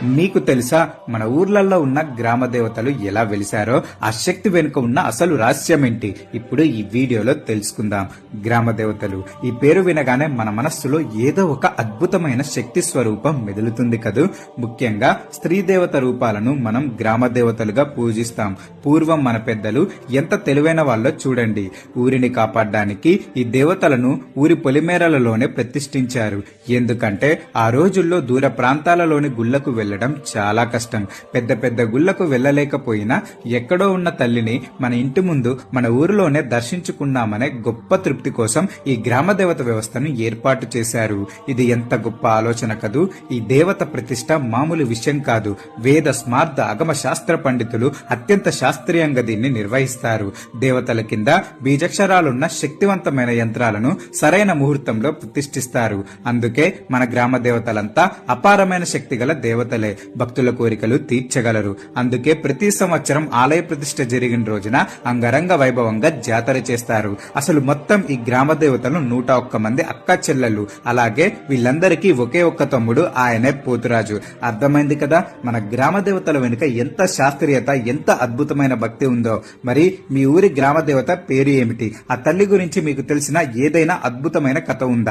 మీకు తెలుసా మన ఊర్లలో ఉన్న గ్రామ దేవతలు ఎలా వెలిశారో, ఆ శక్తి వెనుక ఉన్న అసలు రహస్యం ఏంటి ఇప్పుడు ఈ వీడియోలో తెలుసుకుందాం. గ్రామ దేవతలు ఈ పేరు వినగానే మన మనస్సులో ఏదో ఒక అద్భుతమైన శక్తి స్వరూపం మెదులుతుంది కదూ. ముఖ్యంగా స్త్రీ దేవత రూపాలను మనం గ్రామ దేవతలుగా పూజిస్తాం. పూర్వం మన పెద్దలు ఎంత తెలివైన వాళ్ళో చూడండి. ఊరిని కాపాడడానికి ఈ దేవతలను ఊరి పొలిమేరలలోనే ప్రతిష్ఠించారు. ఎందుకంటే ఆ రోజుల్లో దూర ప్రాంతాలలోని గుళ్లకు వెళ్లడం చాలా కష్టం. పెద్ద పెద్ద గుళ్లకు వెళ్లలేకపోయినా ఎక్కడో ఉన్న తల్లిని మన ఇంటి ముందు మన ఊరిలోనే దర్శించుకున్నామనే గొప్ప తృప్తి కోసం ఈ గ్రామ దేవత వ్యవస్థను ఏర్పాటు చేశారు. ఇది ఎంత గొప్ప ఆలోచన కదూ. ఈ దేవత ప్రతిష్ట మామూలు విషయం కాదు. వేద స్మార్థ అగమ శాస్త్ర పండితులు అత్యంత శాస్త్రీయంగా దీన్ని నిర్వహిస్తారు. దేవతల కింద బీజక్షరాలున్న శక్తివంతమైన యంత్రాలను సరైన ముహూర్తంలో ప్రతిష్ఠిస్తారు. అందుకే మన గ్రామ దేవతలంతా అపారమైన శక్తి గల దేవతలే. భక్తుల కోరికలు తీర్చగలరు. అందుకే ప్రతి సంవత్సరం ఆలయ ప్రతిష్ఠ జరిగిన రోజున అంగరంగ వైభవంగా జాతర చేస్తారు. అసలు మొత్తం ఈ గ్రామ దేవతలు 101 మంది అక్క చెల్లెళ్ళు. అలాగే వీళ్ళందరికీ ఒకే ఒక్క తమ్ముడు, ఆయనే పోతురాజు. అర్థమైంది కదా మన గ్రామ దేవతల వెనుక ఎంత శాస్త్రీయత, ఎంత అద్భుతమైన భక్తి ఉందో. మరి మీ ఊరి గ్రామ దేవత పేరు ఏమిటి? ఆ తల్లి గురించి మీకు తెలిసిన ఏదైనా అద్భుతమైన కథ ఉందా?